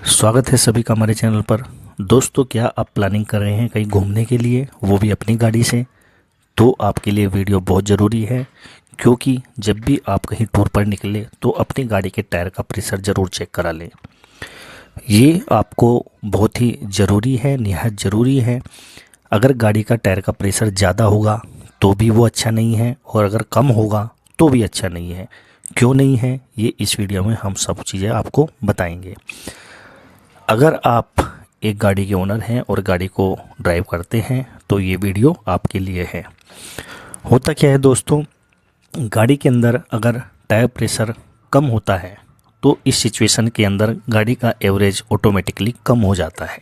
स्वागत है सभी का हमारे चैनल पर। दोस्तों, क्या आप प्लानिंग कर रहे हैं कहीं घूमने के लिए, वो भी अपनी गाड़ी से? तो आपके लिए वीडियो बहुत ज़रूरी है, क्योंकि जब भी आप कहीं टूर पर निकले तो अपनी गाड़ी के टायर का प्रेशर ज़रूर चेक करा लें। ये आपको बहुत ही ज़रूरी है, निहायत ज़रूरी है। अगर गाड़ी का टायर का प्रेशर ज़्यादा होगा तो भी वो अच्छा नहीं है, और अगर कम होगा तो भी अच्छा नहीं है। क्यों नहीं है, ये इस वीडियो में हम सब चीज़ें आपको बताएंगे। अगर आप एक गाड़ी के ओनर हैं और गाड़ी को ड्राइव करते हैं तो ये वीडियो आपके लिए है। होता क्या है दोस्तों, गाड़ी के अंदर अगर टायर प्रेशर कम होता है तो इस सिचुएशन के अंदर गाड़ी का एवरेज ऑटोमेटिकली कम हो जाता है।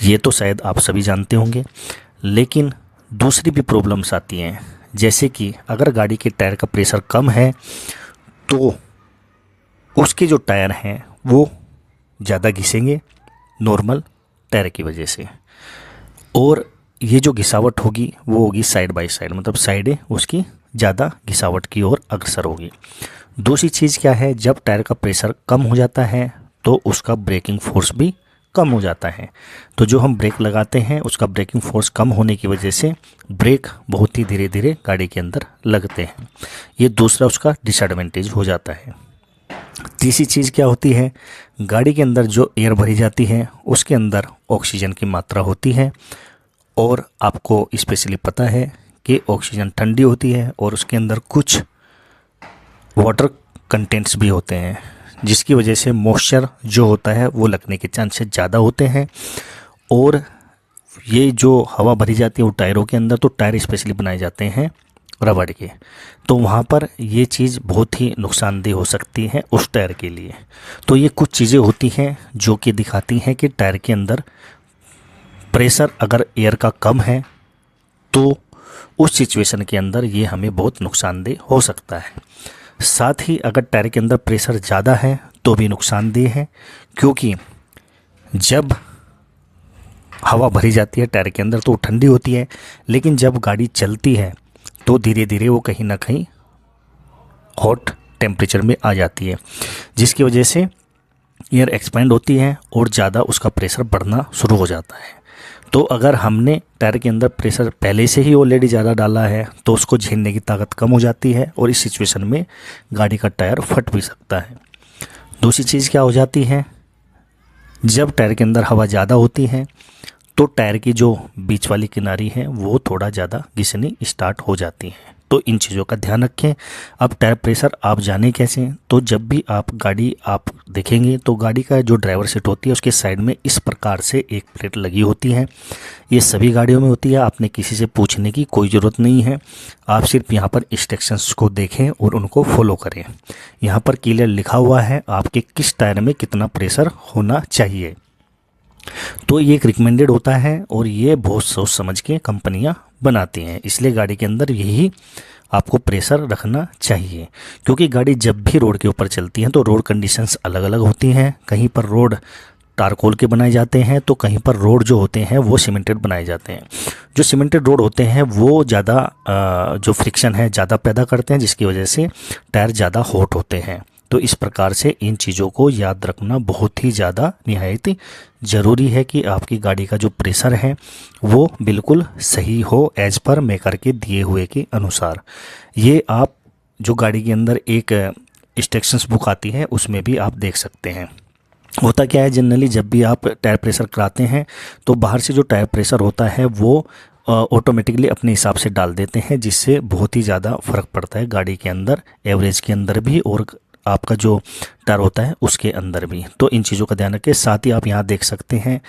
ये तो शायद आप सभी जानते होंगे, लेकिन दूसरी भी प्रॉब्लम्स आती हैं। जैसे कि अगर गाड़ी के टायर का प्रेशर कम है तो उसके जो टायर हैं वो ज़्यादा घिसेंगे नॉर्मल टायर की वजह से, और ये जो घिसावट होगी वो होगी साइड बाय साइड, मतलब साइडें उसकी ज़्यादा घिसावट की ओर अग्रसर होगी। दूसरी चीज़ क्या है, जब टायर का प्रेशर कम हो जाता है तो उसका ब्रेकिंग फोर्स भी कम हो जाता है। तो जो हम ब्रेक लगाते हैं उसका ब्रेकिंग फोर्स कम होने की वजह से ब्रेक बहुत ही धीरे धीरे गाड़ी के अंदर लगते हैं। ये दूसरा उसका डिसएडवांटेज हो जाता है। तीसरी चीज़ क्या होती है, गाड़ी के अंदर जो एयर भरी जाती है उसके अंदर ऑक्सीजन की मात्रा होती है, और आपको स्पेशली पता है कि ऑक्सीजन ठंडी होती है और उसके अंदर कुछ वाटर कंटेंट्स भी होते हैं, जिसकी वजह से मॉइस्चर जो होता है वो लगने के चांसेस ज़्यादा होते हैं। और ये जो हवा भरी जाती है वो टायरों के अंदर, तो टायर स्पेशली बनाए जाते हैं रबड़ के, तो वहाँ पर ये चीज़ बहुत ही नुकसानदेह हो सकती है उस टायर के लिए। तो ये कुछ चीज़ें होती हैं जो कि दिखाती हैं कि टायर के अंदर प्रेशर अगर एयर का कम है तो उस सिचुएशन के अंदर ये हमें बहुत नुकसानदेह हो सकता है। साथ ही अगर टायर के अंदर प्रेशर ज़्यादा है तो भी नुकसानदेह है, क्योंकि जब हवा भरी जाती है टायर के अंदर तो वो ठंडी होती है, लेकिन जब गाड़ी चलती है तो धीरे धीरे वो कहीं ना कहीं हॉट टेम्परेचर में आ जाती है, जिसकी वजह से एयर एक्सपेंड होती है और ज़्यादा उसका प्रेशर बढ़ना शुरू हो जाता है। तो अगर हमने टायर के अंदर प्रेशर पहले से ही ऑलरेडी ज़्यादा डाला है तो उसको झेलने की ताकत कम हो जाती है, और इस सिचुएशन में गाड़ी का टायर फट भी सकता है। दूसरी चीज़ क्या हो जाती है, जब टायर के अंदर हवा ज़्यादा होती है तो टायर की जो बीच वाली किनारी है वो थोड़ा ज़्यादा घिसनी स्टार्ट हो जाती है। तो इन चीज़ों का ध्यान रखें। अब टायर प्रेशर आप जाने कैसे, तो जब भी आप गाड़ी आप देखेंगे तो गाड़ी का जो ड्राइवर सीट होती है उसके साइड में इस प्रकार से एक प्लेट लगी होती है। ये सभी गाड़ियों में होती है, आपने किसी से पूछने की कोई ज़रूरत नहीं है। आप सिर्फ यहाँ पर इंस्ट्रक्शंस को देखें और उनको फॉलो करें। यहाँ पर क्लियर लिखा हुआ है आपके किस टायर में कितना प्रेशर होना चाहिए। तो ये एक रिकमेंडेड होता है, और ये बहुत सोच समझ के कंपनियां बनाती हैं, इसलिए गाड़ी के अंदर यही आपको प्रेशर रखना चाहिए। क्योंकि गाड़ी जब भी रोड के ऊपर चलती है तो रोड कंडीशंस अलग अलग होती हैं। कहीं पर रोड टारकोल के बनाए जाते हैं तो कहीं पर रोड जो होते हैं वो सीमेंटेड बनाए जाते हैं। जो सीमेंटेड रोड होते हैं वो ज़्यादा जो फ्रिक्शन है ज़्यादा पैदा करते हैं, जिसकी वजह से टायर ज़्यादा हॉट होते हैं। तो इस प्रकार से इन चीज़ों को याद रखना बहुत ही ज़्यादा निहायत ज़रूरी है कि आपकी गाड़ी का जो प्रेशर है वो बिल्कुल सही हो, एज़ पर मेकर के दिए हुए के अनुसार। ये आप जो गाड़ी के अंदर एक इंस्ट्रक्शंस बुक आती है उसमें भी आप देख सकते हैं। होता क्या है, जनरली जब भी आप टायर प्रेशर कराते हैं तो बाहर से जो टायर प्रेशर होता है वो ऑटोमेटिकली अपने हिसाब से डाल देते हैं, जिससे बहुत ही ज़्यादा फ़र्क पड़ता है गाड़ी के अंदर, एवरेज के अंदर भी और आपका जो टायर होता है उसके अंदर भी। तो इन चीज़ों का ध्यान रखें। साथ ही आप यहाँ देख सकते हैं,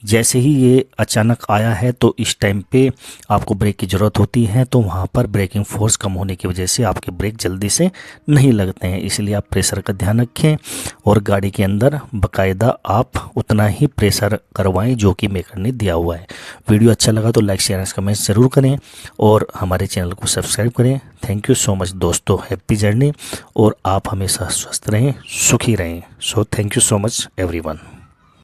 जैसे ही ये अचानक आया है तो इस टाइम पे आपको ब्रेक की ज़रूरत होती है, तो वहाँ पर ब्रेकिंग फोर्स कम होने की वजह से आपके ब्रेक जल्दी से नहीं लगते हैं। इसलिए आप प्रेशर का ध्यान रखें और गाड़ी के अंदर बाकायदा आप उतना ही प्रेशर करवाएं जो कि मेकर ने दिया हुआ है। वीडियो अच्छा लगा तो लाइक शेयर कमेंट ज़रूर करें और हमारे चैनल को सब्सक्राइब करें। थैंक यू सो मच दोस्तों, हैप्पी जर्नी, और आप हमेशा स्वस्थ रहें, सुखी रहें। So thank you so much everyone.